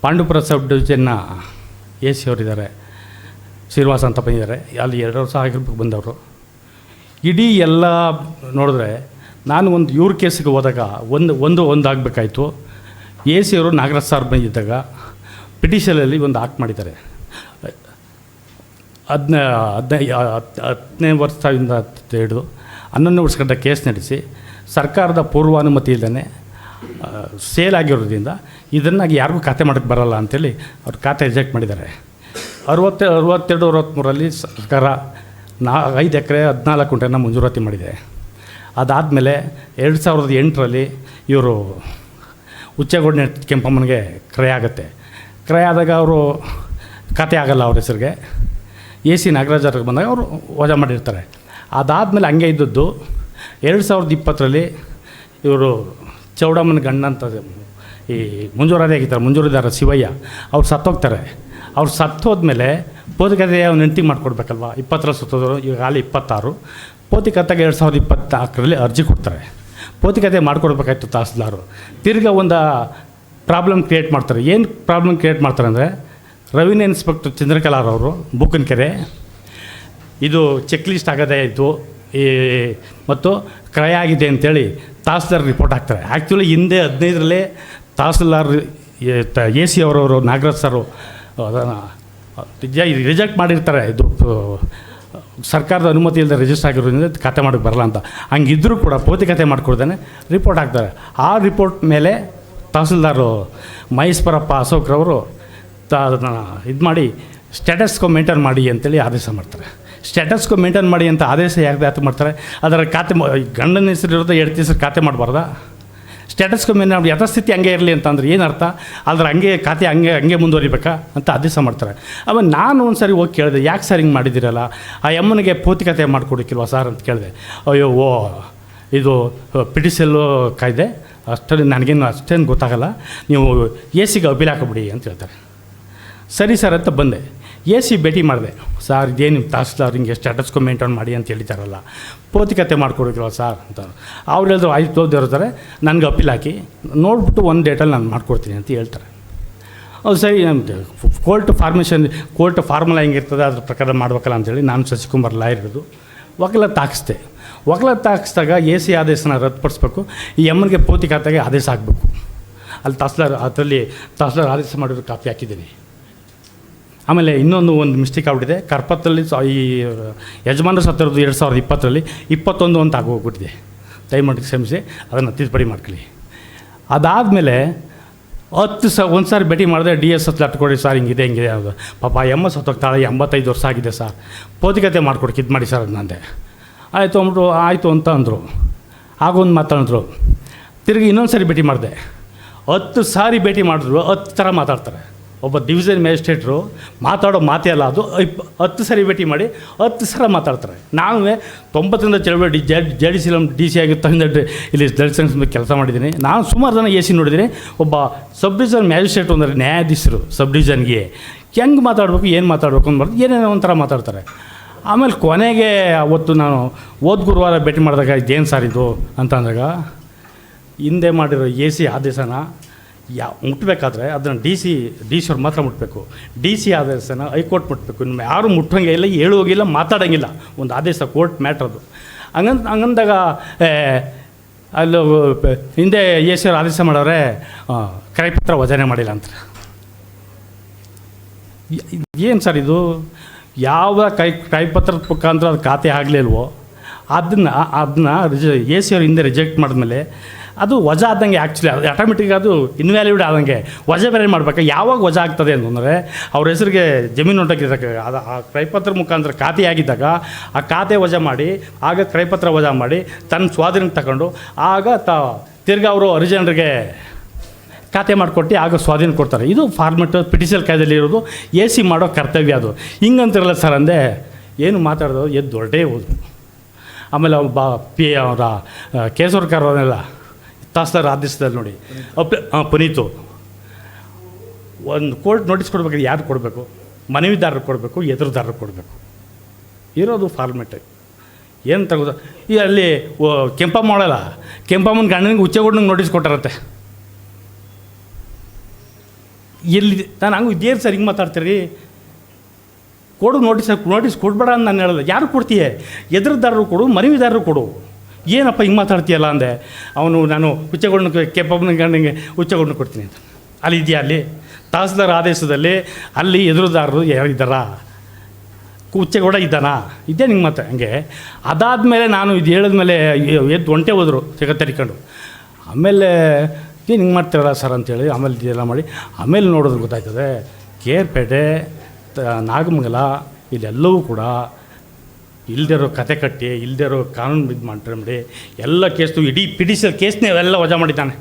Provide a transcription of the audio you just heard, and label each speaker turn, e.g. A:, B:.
A: Pandupura sub ಡಿವಿಷನ್ನ A C ಅವರಿದ್ದಾರೆ, ಶ್ರೀನಿವಾಸ ಅಂತ ಬಂದಿದ್ದಾರೆ. ಅಲ್ಲಿ 2 ವರ್ಷ ಆಗಿರ್ಬೇಕು ಬಂದವರು. ಇಡೀ ಎಲ್ಲ ನೋಡಿದ್ರೆ ನಾನು ಒಂದು ಇವ್ರ ಕೇಸಿಗೆ ಹೋದಾಗ ಒಂದು ಆಗಬೇಕಾಯ್ತು. ಎ ಸಿ ಅವರು ನಾಗರಾಜ್ ಸರ್ ಬಂದಿದ್ದಾಗ ಪಿಟಿಷನಲ್ಲಿ ಒಂದು ಆಕ್ಟ್ ಮಾಡಿದ್ದಾರೆ. 10 ವರ್ಷದಿಂದ ಹಿಡಿದು 11 ವರ್ಷಗಳ ಕೇಸ್ ನಡೆಸಿ ಸರ್ಕಾರದ ಪೂರ್ವಾನುಮತಿ ಇಲ್ಲದೇ ಸೇಲ್ ಆಗಿರೋದ್ರಿಂದ ಇದನ್ನಾಗಿ ಯಾರಿಗೂ ಖಾತೆ ಮಾಡೋಕ್ಕೆ ಬರೋಲ್ಲ ಅಂಥೇಳಿ ಅವ್ರ ಖಾತೆ ರಿಜೆಕ್ಟ್ ಮಾಡಿದ್ದಾರೆ. 62-63ರಲ್ಲಿ ಸರ್ಕಾರ 5 ಎಕರೆ 14 ಗುಂಟೆನ ಮಂಜೂರಾತಿ ಮಾಡಿದೆ. ಅದಾದಮೇಲೆ 2008ರಲ್ಲಿ ಇವರು ಹುಚ್ಚೇಗೌಡ ಕೆಂಪಮ್ಮನಿಗೆ ಕ್ರಯ ಆಗುತ್ತೆ. ಕ್ರಯ ಆದಾಗ ಅವರು ಖಾತೆ ಆಗಲ್ಲ ಅವ್ರ ಹೆಸರಿಗೆ. ಎ ಸಿ ನಾಗರಾಜರಿಗೆ ಬಂದಾಗ ಅವರು ವಜಾ ಮಾಡಿರ್ತಾರೆ. ಅದಾದಮೇಲೆ ಹಂಗೆ ಇದ್ದದ್ದು 2020ರಲ್ಲಿ ಇವರು ಚೌಡಮ್ಮನ ಗಂಡ ಅಂತ ಈ ಮಂಜೂರಾತಿ ಆಗಿರ್ತಾರೆ, ಮಂಜೂರಿದಾರ ಶಿವಯ್ಯ, ಅವ್ರು ಸತ್ತೋಗ್ತಾರೆ. ಅವ್ರು ಸತ್ತೋದ್ಮೇಲೆ ಪೋತಿಕತೆ ಅವ್ನು ಹೆಂಡತಿ ಮಾಡಿಕೊಡ್ಬೇಕಲ್ವ. 20ರಲ್ಲಿ ಸುತ್ತೋದ್ರು, ಈಗ ಅಲ್ಲಿ 26. ಪೋತಿಕತೆಗೆ 2024ರಲ್ಲಿ ಅರ್ಜಿ ಕೊಡ್ತಾರೆ. ಪೋತಿಕತೆ ಮಾಡಿಕೊಡ್ಬೇಕಾಯ್ತು ತಹಸೀಲ್ದಾರು. ತಿರ್ಗಾ ಒಂದು ಪ್ರಾಬ್ಲಮ್ ಕ್ರಿಯೇಟ್ ಮಾಡ್ತಾರೆ. ಏನು ಪ್ರಾಬ್ಲಮ್ ಕ್ರಿಯೇಟ್ ಮಾಡ್ತಾರೆ ಅಂದರೆ, ರೆವಿನ್ಯೂ ಇನ್ಸ್ಪೆಕ್ಟರ್ ಚಂದ್ರಕಲಾರ್ ಅವರು ಬೂಕನಕೆರೆ ಇದು ಚೆಕ್ ಲಿಸ್ಟ್ ಆಗೋದೇ ಆಯಿತು ಮತ್ತು ಕ್ರಯ ಆಗಿದೆ ಅಂಥೇಳಿ ತಹಸೀಲ್ದಾರ್ ರಿಪೋರ್ಟ್ ಹಾಕ್ತಾರೆ. ಆ್ಯಕ್ಚುಲಿ ಹಿಂದೆ 15ರಲ್ಲೇ ತಹಸೀಲ್ದಾರ್ ಎ ಸಿ ಅವರವರು ನಾಗರಾಜ್ ಸರು ಅದನ್ನು ರಿಜೆಕ್ಟ್ ಮಾಡಿರ್ತಾರೆ. ಇದು ಸರ್ಕಾರದ ಅನುಮತಿ ಇಲ್ಲದೆ ರಿಜಿಸ್ಟರ್ ಆಗಿರೋದ್ರಿಂದ ಖಾತೆ ಮಾಡೋಕ್ಕೆ ಬರಲ್ಲ ಅಂತ. ಹಂಗಿದ್ದರೂ ಕೂಡ ಪೋತಿಕತೆ ಮಾಡಿಕೊಡ್ದೇ ರಿಪೋರ್ಟ್ ಹಾಕ್ತಾರೆ. ಆ ರಿಪೋರ್ಟ್ ಮೇಲೆ ತಹಸೀಲ್ದಾರು ಮಹೇಶ್ವರಪ್ಪ ಅಶೋಕ್ರವರು ಅದನ್ನು ಇದು ಮಾಡಿ ಸ್ಟೇಟಸ್ಕೋ ಮೇಂಟೈನ್ ಮಾಡಿ ಅಂತೇಳಿ ಆದೇಶ ಮಾಡ್ತಾರೆ. ಸ್ಟೇಟಸ್ಕೋ ಮೇಂಟೈನ್ ಮಾಡಿ ಅಂತ ಆದೇಶ ಯಾಕೆ ಮಾಡ್ತಾರೆ? ಅದರ ಖಾತೆ ಗಂಡನ ಹೆಸರು ಇರೋದು 2 ಹೆಸರು ಖಾತೆ ಮಾಡಬಾರ್ದಾ? ಸ್ಟೇಟಸ್ಕೋ ಮೇಂಟೈನ್ ಯಥಾಸ್ಥಿತಿ ಹಂಗೆ ಇರಲಿ ಅಂತಂದ್ರೆ ಏನು ಅರ್ಥ? ಅದ್ರ ಹಂಗೆ ಖಾತೆ ಹಂಗೆ ಮುಂದುವರಿಬೇಕಾ ಅಂತ ಆದೇಶ ಮಾಡ್ತಾರೆ. ಆಮೇಲೆ ನಾನು ಒಂದು ಸರಿ ಹೋಗಿ ಕೇಳಿದೆ, ಯಾಕೆ ಸರ್ ಹಿಂಗೆ ಮಾಡಿದ್ದೀರಲ್ಲ, ಆ ಎಮ್ಮನಿಗೆ ಪೋತಿಕತೆ ಮಾಡಿಕೊಡಕ್ಕಿಲ್ವ ಸರ್ ಅಂತ ಕೇಳಿದೆ. ಅಯ್ಯೋ ಇದು ಪಿಟಿಸಲ್ಲು ಕಾಯ್ದೆ ಅಷ್ಟರಲ್ಲಿ ನನಗೇನು ಅಷ್ಟೇನು ಗೊತ್ತಾಗಲ್ಲ, ನೀವು ಎ ಸಿಗೆ ಅಪೀಲ್ ಹಾಕೋಬಿಡಿ ಅಂತ ಹೇಳ್ತಾರೆ. ಸರಿ ಸರ್ ಅಂತ ಬಂದೆ. ಎ ಸಿ ಭೇಟಿ ಮಾಡಿದೆ. ಸರ್ ಇದೇನು ನಿಮ್ಮ ತಹಸೀಲ್ದಾರ್ ಹಿಂಗೆ ಸ್ಟೇಟಸ್ಕೋ ಮೇಂಟೈನ್ ಮಾಡಿ ಅಂತ ಹೇಳಿದಾರಲ್ಲ, ಪೋತಿಕತೆ ಮಾಡಿಕೊಡೋಕ್ಕಿಲ್ವ ಸರ್ ಅಂತ. ಅವ್ರು ಹೇಳಿದ್ರು ಆಯ್ತು ಓದಿರ್ತಾರೆ, ನನಗೆ ಅಪೀಲ್ ಹಾಕಿ ನೋಡ್ಬಿಟ್ಟು ಒಂದು ಡೇಟಲ್ಲಿ ನಾನು ಮಾಡ್ಕೊಡ್ತೀನಿ ಅಂತ ಹೇಳ್ತಾರೆ. ಅದು ಸರಿ, ನಮ್ಮದು ಕೋರ್ಟ್ ಫಾರ್ಮುಲಾ ಹೆಂಗಿರ್ತದೆ ಅದ್ರ ಪ್ರಕಾರ ಮಾಡ್ಬೇಕಲ್ಲ ಅಂತೇಳಿ ನಾನು ಶಶಿಕುಮಾರ್ ಲಾಯರ್ ಹಿಡಿದು ವಕೀಲತ್ತು ಹಾಕಿಸ್ದೆ. ವಕೀಲತ್ತು ಹಾಕಿಸಿದಾಗ ಎ ಸಿ ಆದೇಶನ ರದ್ದುಪಡಿಸ್ಬೇಕು, ಈ ಎಮ್ಮನಿಗೆ ಪೋತಿಕತೆಗೆ ಆದೇಶ ಆಗಬೇಕು. ಅಲ್ಲಿ ತಹಸೀಲ್ದಾರ್ ಆದೇಶ ಮಾಡಿರೋ ಕಾಪಿ ಹಾಕಿದ್ದೀನಿ. ಆಮೇಲೆ ಇನ್ನೊಂದು ಮಿಸ್ಟೇಕ್ ಆಗ್ಬಿಟ್ಟಿದೆ. ಕರ್ಪತ್ತಲ್ಲಿ ಈ ಯಜಮಾನರು ಸತ್ತಿರೋದು 2020ರಲ್ಲಿ 21 ಅಂತ ಆಗೋಗ್ಬಿಟ್ಟಿದೆ. ದಯಮಾಡಿ ಕ್ಷಮಿಸಿ, ಅದನ್ನು ತಿದ್ದುಪಡಿ ಮಾಡ್ಕೊಳ್ಳಿ. ಅದಾದಮೇಲೆ ಒಂದು ಸಾರಿ ಭೇಟಿ ಮಾಡಿದೆ. DS ಲೆಟ್ರ್ ಕೊಡಿ ಸರ್, ಹಿಂಗಿದೆ ಅದು ಪಾಪ ಎಮ್ಮ ಸತ್ತೋಗ್ತಾಳೆ, 85 ವರ್ಷ ಆಗಿದೆ ಸರ್, ಪೋತಿಕತೆ ಮಾಡಿಕೊಡಕ್ಕೆ ಇದು ಮಾಡಿ ಸರ್ ಅಂದೆ. ಆಯಿತು ಅಂದ್ಬಿಟ್ಟು ಆಯಿತು ಅಂತ ಅಂದರು. ಆಗೊಂದು ಮಾತಾಡಿದ್ರು. ತಿರುಗಿ ಇನ್ನೊಂದು ಸಾರಿ ಭೇಟಿ ಮಾಡಿದೆ. 10 ಸಾರಿ ಭೇಟಿ ಮಾಡಿದ್ರು 10 ಥರ ಮಾತಾಡ್ತಾರೆ. ಒಬ್ಬ ಡಿವಿಷನ್ ಮ್ಯಾಜಿಸ್ಟ್ರೇಟ್ರು ಮಾತಾಡೋ ಮಾತೇ ಅಲ್ಲ ಅದು. 10 ಸರಿ ಭೇಟಿ ಮಾಡಿ 10 ಸಲ ಮಾತಾಡ್ತಾರೆ. ನಾನು 90ರಿಂದ ಚಳವಳಿ JDC DC ಆಗಿದ್ದರಿಂದ ಇಲ್ಲಿ ದಲಿತ ಸಂಘ ಕೆಲಸ ಮಾಡಿದ್ದೀನಿ. ನಾನು ಸುಮಾರು ಜನ ಎ ಸಿ ನೋಡಿದ್ದೀನಿ. ಒಬ್ಬ ಸಬ್ ಡಿವಿಷನ್ ಮ್ಯಾಜಿಸ್ಟ್ರೇಟ್ ಅಂದರೆ ನ್ಯಾಯಾಧೀಶರು ಸಬ್ ಡಿವಿಷನ್ಗೆ ಹೆಂಗೆ ಮಾತಾಡಬೇಕು, ಏನು ಮಾತಾಡಬೇಕು ಅಂದ್ಬಾರ್ದು, ಏನೇನೋ ಒಂಥರ ಮಾತಾಡ್ತಾರೆ. ಆಮೇಲೆ ಕೊನೆಗೆ ಅವತ್ತು ನಾನು ಗುರುವಾರ ಭೇಟಿ ಮಾಡಿದಾಗ ಇದೇನು ಸರ್ ಇದು ಅಂತ ಅಂದಾಗ, ಹಿಂದೆ ಮಾಡಿರೋ ಎ ಸಿ ಆದೇಶನ ಮುಟ್ಟಬೇಕಾದ್ರೆ ಅದನ್ನು ಡಿ ಸಿ ಅವ್ರು ಮಾತ್ರ ಮುಟ್ಟಬೇಕು. DC ಆದೇಶನ ಹೈಕೋರ್ಟ್ ಮುಟ್ಟಬೇಕು. ಇನ್ನು ಯಾರು ಮುಟ್ಟಂಗೆ ಇಲ್ಲ, ಹೇಳುವಾಗಿಲ್ಲ, ಮಾತಾಡೋಂಗಿಲ್ಲ. ಒಂದು ಆದೇಶ ಕೋರ್ಟ್ ಮ್ಯಾಟ್ರದು. ಹಂಗಂದಾಗ ಅಲ್ಲಿ ಹಿಂದೆ ಎ ಸಿ ಅವ್ರು ಆದೇಶ ಮಾಡೋರೆ ಕ್ರಯಪತ್ರ ವಜನೆ ಮಾಡಿಲ್ಲ ಅಂತಾರೆ. ಏನು ಸರ್ ಇದು? ಯಾವ ಕ್ರಯಪತ್ರದ ಮುಖಾಂತರ ಅದು ಖಾತೆ ಆಗಲಿಲ್ವೋ ಅದನ್ನು ಎ ಸಿ ಅವ್ರು ಹಿಂದೆ ರಿಜೆಕ್ಟ್ ಮಾಡಿದ್ಮೇಲೆ ಅದು ವಜಾ ಆದಂಗೆ. ಆ್ಯಕ್ಚುಲಿ ಅದು ಆಟೋಮೆಟಿಕ್ ಅದು ಇನ್ವ್ಯಾಲಿಡ್ ಆದಂಗೆ. ವಜಾ ಬೇರೆ ಮಾಡಬೇಕು. ಯಾವಾಗ ವಜಾ ಆಗ್ತದೆ ಅಂತಂದರೆ ಅವ್ರ ಹೆಸರಿಗೆ ಜಮೀನು ಹೊಂಟೋಗಿದ್ದಾಗ ಅದು ಆ ಕ್ರಯಪತ್ರ ಮುಖಾಂತರ ಖಾತೆ ಆಗಿದ್ದಾಗ ಆ ಖಾತೆ ವಜಾ ಮಾಡಿ, ಆಗ ಕ್ರಯಪತ್ರ ವಜಾ ಮಾಡಿ ತನ್ನ ಸ್ವಾಧೀನಕ್ಕೆ ತಗೊಂಡು ಆಗ ತಿರ್ಗಿ ಅವರು ಒರಿಜಿನಲ್ಗೆ ಖಾತೆ ಮಾಡಿಕೊಟ್ಟು ಆಗ ಸ್ವಾಧೀನ ಕೊಡ್ತಾರೆ. ಇದು ಫಾರ್ಮೆಟ್ ಪಿಟಿಷನ್ ಕಾಯ್ದೆಯಲ್ಲಿ ಇರೋದು. ಎ ಸಿ ಮಾಡೋ ಕರ್ತವ್ಯ ಅದು. ಹಿಂಗಂತಿರಲ್ಲ ಸರ್ ಅಂದೆ. ಏನು ಮಾತಾಡೋದು ಎದ್ದು ಹೊರಟೇ ಹೋದು. ಆಮೇಲೆ ಅವರ ಕೇಸರ್ಕರ್ ಅವನ್ನೆಲ್ಲ ತಹಸೀಲ್ದಾರ್ ಆದೇಶದಲ್ಲಿ ನೋಡಿ ಪುನೀತು ಒಂದು ಕೋರ್ಟ್ ನೋಟಿಸ್ ಕೊಡ್ಬೇಕಾದ್ರೆ ಯಾರು ಕೊಡಬೇಕು? ಮನವಿದಾರರು ಕೊಡಬೇಕು, ಎದುರುದಾರರು ಕೊಡಬೇಕು. ಇರೋದು ಫಾರ್ಮೆಟ್. ಏನು ತಗೋದು? ಈ ಅಲ್ಲಿ ಕೆಂಪಮ್ಮ ಮಾಡಲ್ಲ, ಕೆಂಪಮ್ಮನ ಗಂಡನಿಗೆ ಹುಚ್ಚೆಗೌಡನಿಗೆ ನೋಟಿಸ್ ಕೊಟ್ಟಾರತ್ತೆ. ಎಲ್ಲಿ ನಾನು ಹಂಗೆ ಇದೇನು ಸರ್ ಹಿಂಗೆ ಮಾತಾಡ್ತೀರಿ, ಕೊಡು ನೋಟಿಸ್ ಕೊಡಬೇಡ ಅಂತ ನಾನು ಹೇಳೋದು. ಯಾರು ಕೊಡ್ತೀಯ? ಎದುರುದಾರರು ಕೊಡು, ಮನವಿದಾರರು ಕೊಡು. ಏನಪ್ಪ ಹಿಂಗೆ ಮಾತಾಡ್ತೀಯಲ್ಲ ಅಂದೆ. ಅವನು ನಾನು ಹುಚ್ಚೆಗೊಂಡು ಕೆಂಪಮ್ಮನಿಗೆ ಹುಚ್ಚೆಗೊಂಡು ಕೊಡ್ತೀನಿ ಅಂತ. ಅಲ್ಲಿ ಇದೆಯಾ? ಅಲ್ಲಿ ತಹಸೀಲ್ದಾರ್ ಆದೇಶದಲ್ಲಿ ಅಲ್ಲಿ ಎದುರುದಾರರು ಯಾರಿದ್ದಾರಾ? ಹುಚ್ಚೆಗೌಡ ಇದ್ದಾನಾ? ಇದ್ದೇ ನಿಂಗೆ ಮತ್ತೆ ಹಂಗೆ. ಅದಾದಮೇಲೆ ನಾನು ಇದು ಹೇಳಿದ್ಮೇಲೆ ಎದ್ದು ಒಂಟೆ ಹೋದರು ತೆರಿಕೊಂಡು. ಆಮೇಲೆ ಏನು ಹಿಂಗೆ ಮಾಡ್ತಿರಲ್ಲ ಸರ್ ಅಂತೇಳಿ ಆಮೇಲೆ ಇದೆಲ್ಲ ಮಾಡಿ ಆಮೇಲೆ ನೋಡೋದು ಗೊತ್ತಾಯ್ತದೆ ಕೇರ್ಪೇಟೆ ನಾಗಮಂಗಲ ಇಲ್ಲೆಲ್ಲವೂ ಕೂಡ ಇಲ್ದಿರೋ ಕತೆ ಕಟ್ಟಿ ಇಲ್ದಿರೋ ಕಾನೂನು ಇದು ಮಾಡಿ ಎಲ್ಲ ಕೇಸ್ದು ಇಡೀ ಪಿಡಿಷಲ್ ಕೇಸ್ನೇ ಅವೆಲ್ಲ ವಜಾ ಮಾಡಿದ್ದಾನೆ.